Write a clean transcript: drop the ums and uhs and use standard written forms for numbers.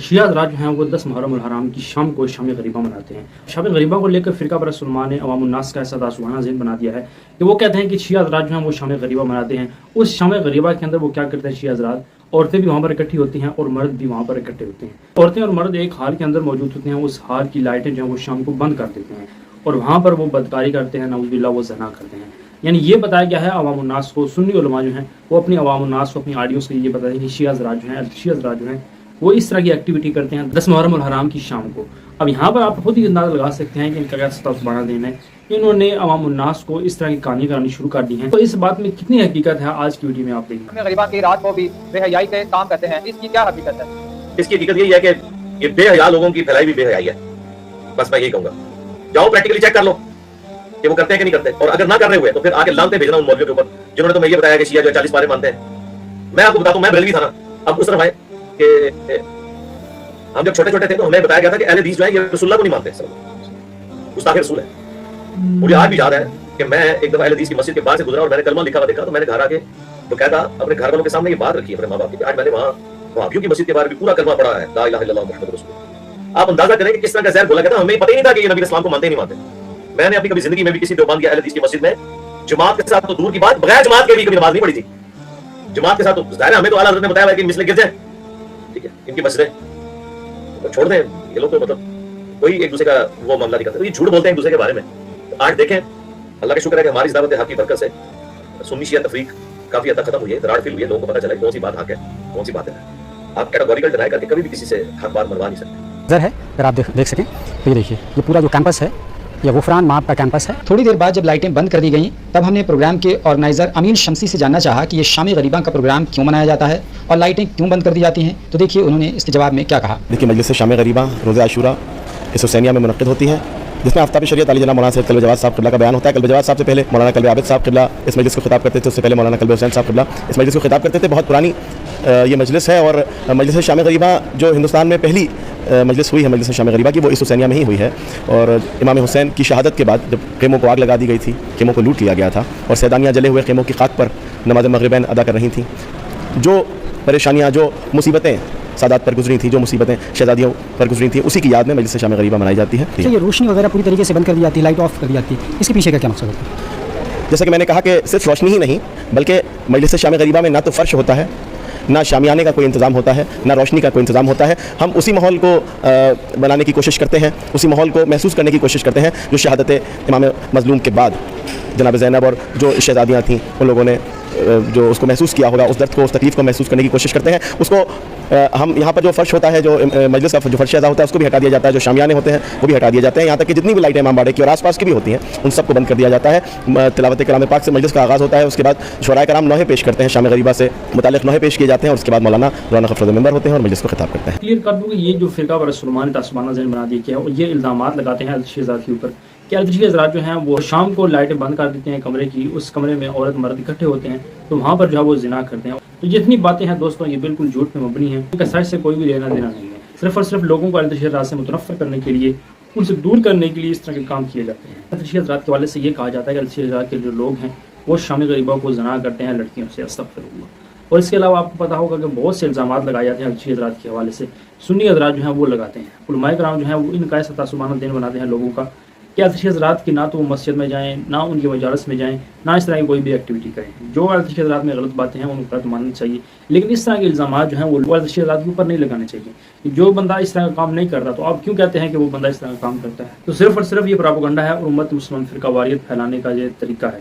शिया हज़रात जो हैं वो 10 मुहर्रम उल हराम की शाम को शाम गरीबा मनाते हैं। शाम गरीबा को लेकर फ़िरका परस्त उलमा ने अवाम उन्नास का ऐसा दास्ताना ज़हन बना दिया है कि वो कहते हैं कि शिया हज़रात जो हैं वो शाम गरीबा मनाते हैं। उस शाम गरीबा के अंदर वो क्या करते हैं शिया हज़रात, औरतें भी वहाँ पर इकट्ठी होती हैं और मर्द भी वहाँ पर इकट्ठे होते हैं। औरतें और मर्द एक हाल के अंदर मौजूद होते हैं, उस हाल की लाइटें जो हैं वो शाम को बंद कर देते हैं और वहाँ पर वो बदकारी करते हैं, नाउज़ुबिल्लाह वो ज़ना करते हैं। यानी ये बताया गया है अवाम उन्नास को, सुन्नी उलमा जो हैं वो अपनी अवाम उन्नास को, अपनी ऑडियंस को ये बताते हैं कि शिया हज़रात जो हैं वो इस तरह की एक्टिविटी करते हैं 10 मुहर्रम उल हराम की शाम को। अब यहाँ पर आप खुद ही अंदाज़ा लगा सकते हैं कि इनका क्या सुभान दिन है। इन्होंने अवाम उन्नास को इस तरह की कहानी करानी शुरू कर दी है। तो इस बात में कितनी हकीकत है आज की वीडियो में आप देखेंगे। गरीबा की रात को भी बेहयाई के काम करते हैं, इसकी क्या हकीकत है? इसकी हकीकत यही है कि ये बेहया लोगों की फैलाई भी बेहयाई है। बस मैं यही कहूंगा, जाओ प्रैक्टिकली चेक कर लो कि वो करते हैं कि नहीं करते, और अगर ना कर रहे हुए तो फिर आके लानते भेजना उन मौलवियों के ऊपर जिन्होंने तुम्हें ये बताया कि शिया जो 40 पारे मानते हैं। मैं आपको बताता हूं, मैं बरेलवी था ना, अब उस तरफ आए कि हम जब छोटे छोटे थे तो हमें बताया गया था कि अहले हदीस जो है ये रसूलुल्लाह को नहीं मानते, गुस्ताखे रसूल है। मुझे आज भी याद है कि मैं एक दफा अहले हदीस की मस्जिद के बाहर से गुजरा और मैंने कलमा लिखा हुआ देखा, तो मैंने घर आके बकायदा अपने घर वालों के सामने ये बात रखी अपने माँ बाप की, आज मैंने वहाँ वहाबियों की मस्जिद के बारे में पूरा कलमा पढ़ा है, ला इलाहा इल्लल्लाह मुहम्मद रसूलुल्लाह। आप अंदाजा करें कि किस तरह का जहर बोला गया था, हमें पता ही नहीं था कि ये नबी इस्लाम को मानते ही नहीं मानते। मैंने अपनी कभी जिंदगी में भी किसी देवबंद या अहले हदीस की मस्जिद में जमात के साथ तो दूर की बात, बगैर जमात के भी कभी नमाज नहीं पढ़ी थी। जमात के साथ तो जाहिर है, हमें तो आला हज़रत ने बताया कि मिसले गिर जाए, ठीक है, इनकी मस्जिदें तो छोड़ दें। ये लोग तो मतलब कोई एक दूसरे का वो मामला नहीं करते, तो ये झूठ बोलते हैं एक दूसरे के बारे में। तो आज देखें, अल्लाह का शुक्र है कि हमारी दावत हक की बरकत से सुन्नी शिया तफरीक काफी हद तक खत्म हुई है, दरार फील हुई है, लोगों को पता चला कौन सी बात हक है कौन सी बात है। आप कैटेगोरिकल डिनाई करके कभी भी किसी से हक बात मनवा नहीं सकते। है अगर आप देख सकें तो ये देखिए, ये पूरा जो कैंपस है ये गुफरान माप का कैंपस है। थोड़ी देर बाद जब लाइटें बंद कर दी गईं, तब हमने प्रोग्राम के ऑर्गेनाइजर अमीन शमसी से जानना चाहा कि ये शाम गरीबा का प्रोग्राम क्यों मनाया जाता है और लाइटें क्यों बंद कर दी जाती हैं। तो देखिए उन्होंने इसके जवाब में क्या कहा। देखिए, मजलिस शाम गरीबा रोज़ आशूरा इस हुसैनिया में मुनक़्क़िद होती है, जिसमें आफ्ताब शरीयत अली जनाब मौलाना सैयद कल्ब जवाद साहब क़िबला का बयान होता है। कल्ब जवाद साहब से पहले मौलाना कल्ब आबिद साहब क़िबला इस मजलिस को खिताब करते थे, उससे पहले मौलाना कल्ब हुसैन साहब क़िबला इस मजलिस को खिताब करते थे। बहुत पुरानी ये मजलिस है और मजलिस शाम गरीबा जो हिंदुस्तान में पहली मजलिस हुई है मजलिस शाम गरीबा की, वो इस हुसैनिया में ही हुई है। और इमाम हुसैन की शहादत के बाद जब खेमों को आग लगा दी गई थी, खेमों को लूट लिया गया था और सैदानियाँ जले हुए खेमों की खाक पर नमाज मगरिबैन अदा कर रही थीं, जो परेशानियाँ जो मुसीबतें सादात पर गुजरी थी, जो मुसीबतें शहजादियों पर गुजरी थी, उसी की याद में मजलिस शाम गरीबा मनाई जाती है। ये रोशनी वगैरह पूरी तरीके से बंद कर दी जाती है, लाइट ऑफ कर दी जाती है, इसके पीछे का क्या मकसद होता है? जैसे कि मैंने कहा कि सिर्फ रोशनी ही नहीं, बल्कि मजलिस शाम गरीबा में ना तो फ़र्श होता है, ना शामियाने का कोई इंतज़ाम होता है, ना रोशनी का कोई इंतज़ाम होता है। हम उसी माहौल को बनाने की कोशिश करते हैं, उसी माहौल को महसूस करने की कोशिश करते हैं जो शहादत इमाम मज़लूम के बाद जनाब ज़ैनब और जो शहज़ादियाँ थीं उन लोगों ने जो उसको महसूस किया होगा, उस दर्द को, उस तकलीफ़ को महसूस करने की कोशिश करते हैं। उसको हम यहाँ पर जो फ़र्श होता है, जो मजलिस का जो फ़र्श अदा होता है, उसको भी हटा दिया जाता है, जो शामियाने होते हैं वो भी हटा दिए जाते हैं। यहाँ तक कि जितनी भी लाइटें इमाम बाड़े की और आसपास की भी होती हैं उन सबको बंद कर दिया जाता है। तिलावत कलाम पाक से मजलिस का आगाज़ होता है, उसके बाद शुराए कराम नौहे पेश करते हैं, शाम गरीबा से मुतालिक नौहे पेश किए जाते हैं और उसके बाद मौलाना रौनक अफरोज़ मेंबर होते हैं और मजलिस को खिताब करते हैं। क्लियर कर दूँ कि ये जो फ़िरका परस्त उलमा ने तासुबाना ज़हन बना दिया है और ये इल्ज़ामात लगाते हैं शिया हज़रात के ऊपर कि शिया हज़रात जो हैं वो शाम को लाइटें बंद कर देते हैं कमरे की, उस कमरे में औरत मर्द इकट्ठे होते हैं तो वहाँ पर जो है वो ज़िना करते हैं। तो जितनी बातें हैं दोस्तों ये बिल्कुल झूठ पे मबनी है, इनका सच से कोई भी लेना देना नहीं है। सिर्फ और सिर्फ लोगों को शिया हज़रात से मुतनफ़्फ़र करने के लिए, उनसे दूर करने के लिए इस तरह के काम किए जाते हैं। शिया हज़रात के वाले से ये कहा जाता है कि शिया हज़रात के जो लोग हैं वो शाम गरीबा को ज़ना करते हैं लड़कियों से, अस्तग़फ़िरुल्लाह। और इसके अलावा आपको पता होगा कि बहुत से इल्ज़ामात लगाए जाते हैं शिया हज़रात के हवाले से, सुन्नी हज़रात जो हैं वो लगाते हैं। उलमाए कराम जो हैं वो इनका ऐसा तासुबाना दिन बनाते हैं लोगों का कि शिया हज़रात की ना तो वो मस्जिद में जाएँ, ना उनकी मजालिस में जाएँ, ना इस तरह की कोई भी एक्टिविटी करें। जो शिया हज़रात में गलत बातें हैं उनको गलत मानना चाहिए, लेकिन इस तरह के इल्ज़ामात जो हैं वो शिया हज़रात के ऊपर नहीं लगाने चाहिए। जो बंदा इस तरह का काम नहीं करता तो आप क्यों कहते हैं कि वो बंदा इस तरह का काम करता है? तो सिर्फ और सिर्फ ये प्रोपेगेंडा है और उम्मत मुसलमान फ़िरका वारियत फैलाने का ये तरीका है।